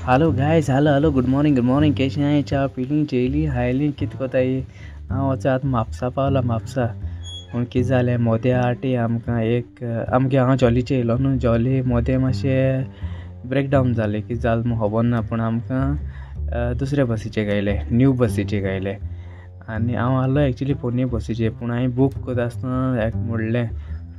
Hello guys, hello good morning केशें आहाय? च्या पिली जेयली हायली कितें कोताय? हांव वचों आतां म्हापसा पावला. म्हापसा पूण कितें जालें, मोदें आटी आमकां आमगे हांव जॉलीचे येयलो न्हू. जॉली मोदें मातशें ब्रेकडावन जालें. कितें जालें म्हूण खबर ना, पूण आमकां दुसऱ्या बसीचेर गायले, न्यू बसीचेर गायले. आनी हांव आहलो एक्चुली पोरने बसीचेर, पूण हांवें बूक कोता आसतना हेका म्हणलें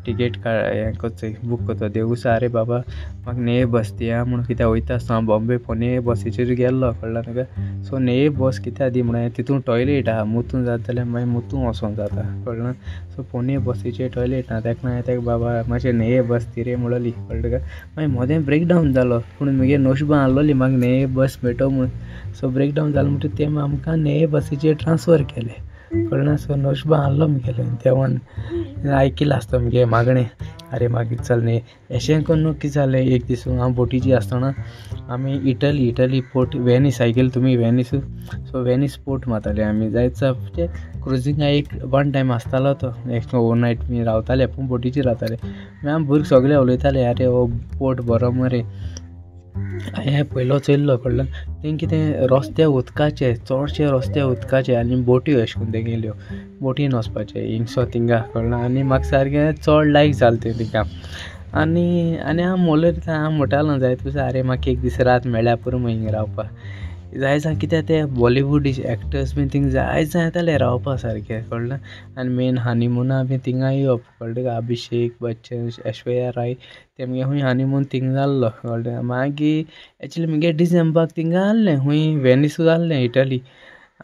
टिकेट हें कोचोय बूक कोतो. देव सारे बाबा म्हाका नये बस दिया म्हणून, कित्याक वयता आसतना हांव बॉम्बे पोरने बसीचेर गेल्लो, कळ्ळां तुका. सो नये बस कित्याक दी म्हळें, तितून टॉयलेट आहा, मुतूं जाता जाल्यार मागीर मुतूं वचोंक जाता, कळ्ळां. सो पोरने बसीचेर टॉयलेट ना, तेका लागून तेका बाबा मातशें नये बस दी रे म्हणली, कळ्ळें तुका. मागीर मोदें ब्रेकडावन जालो, पूण म्हगे नोशबां आहलोली म्हाका नये बस मेळटो म्हूण. सो ब्रेकडावन जालो म्हणटकीर तें आमकां नये बसीचेर ट्रान्सफर केलें, कळ्ळां. सो नोशबां आहलो म्हगेलें, देवान आयकिल्लें आसता म्हगे मागणें. अरे मागीर चल न्ही अशें करून न्हू. कितें जालें, एक दीस हांव बोटीची आसतना आमी इटली पोर्ट वेनीस आयकल्लें तुमी, वेनीस. सो वेनीस पोर्ट मारताले आमी. जायत म्हणजे क्रुजिंगा एक वन टायम आसतालो तो, एक ओवरनायट बी रावताले, पूण बोटीचेर रावताले. मागीर आमी भुरगे सगळे उलयताले, अरे हो पोर्ट बरो मरे, हें पयलो चोयल्लो, कळ्ळें. तें कितें रस्ते उदकाचे, चडशे रस्ते उदकाचे, आनी बोटी अशें करून तेंगेल्यो बोटीन वचपाचें हिंगसो थिंगा, कळ्ळां. आनी म्हाका सारकें चड लायक जालें तें तिका. आनी हांव उलयता, हांव म्हणटालो जायत वर्सां, अरे म्हाका एक दीस रात मेळ्ळ्यार पुरो हिंगा रावपा. जायत कित्याक ते बॉलिवूड एक्टर्स बीन थिंग जायत येताले रावपा सारकें, कळ्ळें. आनी मेन हनीमुना बी थिंगा येवप, कळ्ळें. अभिषेक बच्चन, ऐश्वर्या राय तेमगे खूंय हनीमून थिंग जाल्लो, कळ्ळें. मागीर एक्चुली म्हगे डिसेंबराक थिंगा आहलें, खूंय वेनीस आहलें इटली.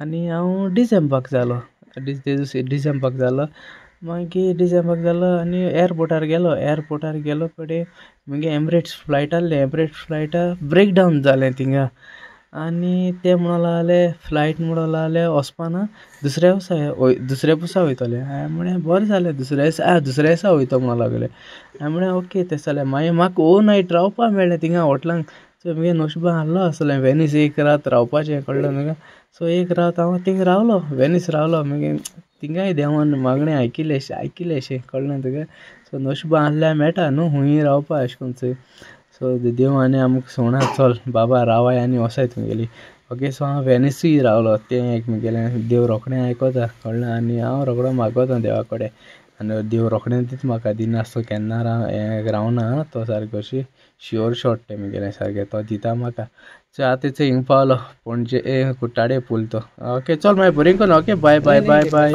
आनी हांव डिसेंबराक जालो, डिसेंबराक जालो. मागीर डिसेंबराक जालो आनी एअरपोर्टार गेलो कडेन म्हगे एमिरेट्स फ्लायट आहलें. एमिरेट्स फ्लायटा ब्रेकडावन जालें थिंगा. आनी ते म्हणून लागले फ्लायट म्हणून लागले वचपाना, दुसऱ्या दिसा वयतले. हांवें म्हळें बरें जालें, दुसऱ्या दिसा वयता म्हणून लागले. हांवें म्हळें ओके तें जाल्यार. मागीर म्हाका ओवर नायट रावपा मेळ्ळें थिंगा हॉटलांक. सो म्हगे नोशबां आहलो आसलें वेनीस एक रात रावपाचें, कळ्ळें तुका. सो एक रात हांव थिंग रावलो, वेनीस रावलो. मागीर थिंगाय देवान मागणें आयकिल्लें अशें, कळ्ळें तुका. सो नोशबां आहल्यार मेळटा न्हू खूंय रावपा अशें करून चोय. सो देवान आमकां सोणा चल बाबा रावाय आनी वसाय तुमगेली. ओके, सो हांव वेनीसूय रावलो. तें एक म्हगेलें देव रोखडें आयकोता, कळ्ळें. आनी हांव रोखडो मागोता देवा कडेन, आनी देव रोखडें दिता म्हाका. दिनासतो केन्ना रावना तो सारको अशी श्योर शॉट तें म्हगेलें सारकें, तो दिता म्हाका. सो आतां हिंग पावलो पणजे कुट्टाडे पूल तो. ओके चल मागीर बरें करून. Okay bye bye bye bye.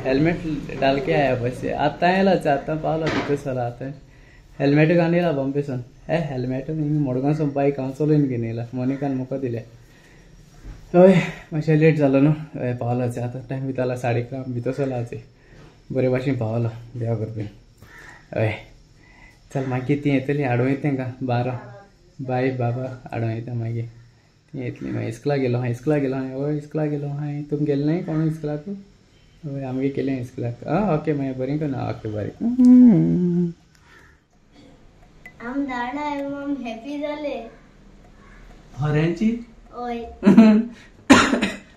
Helmet डाल के आया बस, आतां येयला आतां पावलो भितर सला. आतां हेल्मेट घालून येयला बॉम्बेसून. हेल्मेट मडगांवसून बायक हांव चलोवन घेवन येयला, मोनिकान म्हाका दिलें. हय मातशें लेट जालो न्हू. हय पावलो आतां टायम भिताला 11:30 भितर चला. बरे भाशेन पावलो देवा करपी. हय चल मागीर ती येतली हाडूं येता तांकां 12 बाय बाबा हाडूं येता. मागीर ती येतली. मागीर इस्कला गेलो हांव. हय इस्कला गेलो हांवें. तुमी गेले न्हय कोण इस्कलाक? हय आमगे केलें इस्कलाक. ओके मागीर बरें करून. ओके बरें. आम दाडा मम हॅपी झाले. हऱ्यांची ओय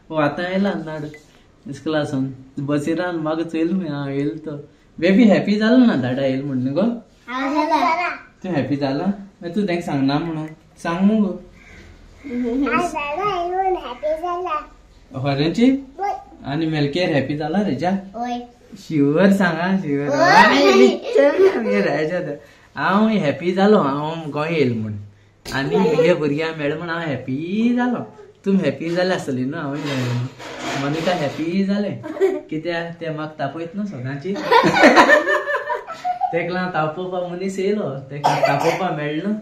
हो आतां येयला नाड इस्कलासून बसीरान म्हाका चोयल हांव येयलो तो. बेबी हॅपी जालो ना दाडा येयलो म्हण गो. तूं हॅपी जाला? मागीर तूं तांकां सांगना म्हणून सांग मुगो. हऱ्यांची आनी मेलकेर हॅपी जाला रे जा. शिवर सांगा शिवर. हांव हॅपी जालो, हांव गोंय येयलो म्हूण. आनी म्हगे भुरग्यां मेळ म्हूण हांव हॅपी जालो. तुमी हॅपी जाले आसतली न्हू. हांव मनीका हॅपी जालें कित्याक तें म्हाका तापयत न्हू सदांची. तेका लागून तापोवपा मनीस येयलो, तेका तापोवपा मेळ्ळें,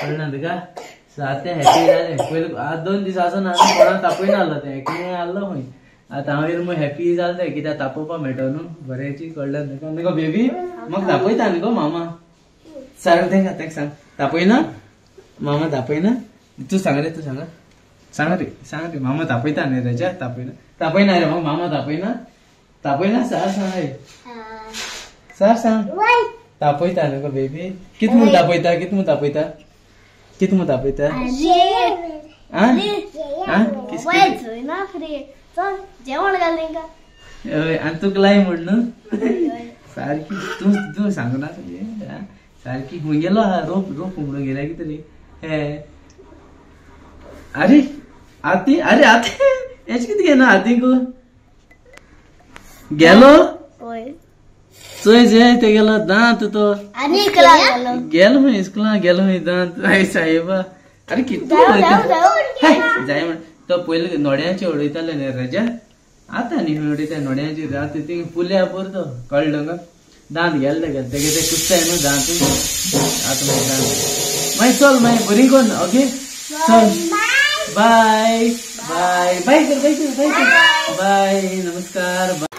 कळ्ळें तुका. सो आतां हॅपी जालें. पयलीं 2 दीस आसून हांवें कोणाक तापयना आहलो, तें एकलें आहलो खंय. आतां हांव येयलो म्हूण हॅपी जालें तें, कित्याक तापोवपा मेळटो न्हू बरेंची, कळ्ळें तुका. न्ही गो बेबी म्हाका तापयता न्ही गो मामा. सांग तेका सांग तापयना मामा, तापयना. तूं सांग रे, सांग रे मामा तापयता न्ही रेजा. तापयना रे मामा तापयना सार सांग तापयता न्ही गो बेबी. कितें म्हूण तापयता? जेवण घाल तेंका. आनी तुका लाय म्हण न्हू सारकी. तूं सांगना सारकी खूंय गेलो रोप उमडून गेल्या कितें रे. हे अरे आती एच किती घे ना आती को गेलो चोय जे ते गेलो दांत तो आणि इकडला गेलो गेलो मी स्कूला गेलो मी दांत आई साहेब अरे किती जाय म्हण तो पहिले नोड्याची उडयताले न्ही रजा आता न्ही उडयता नोड्याची रात ती पुल्या पुरतो कळलं का दांत गेले ते कुस्ताय न्हू दांत आता मग दांत मागीर चल मागीर बरी कोण ओके चल बाय बाय बाय कर बाय नमस्कार.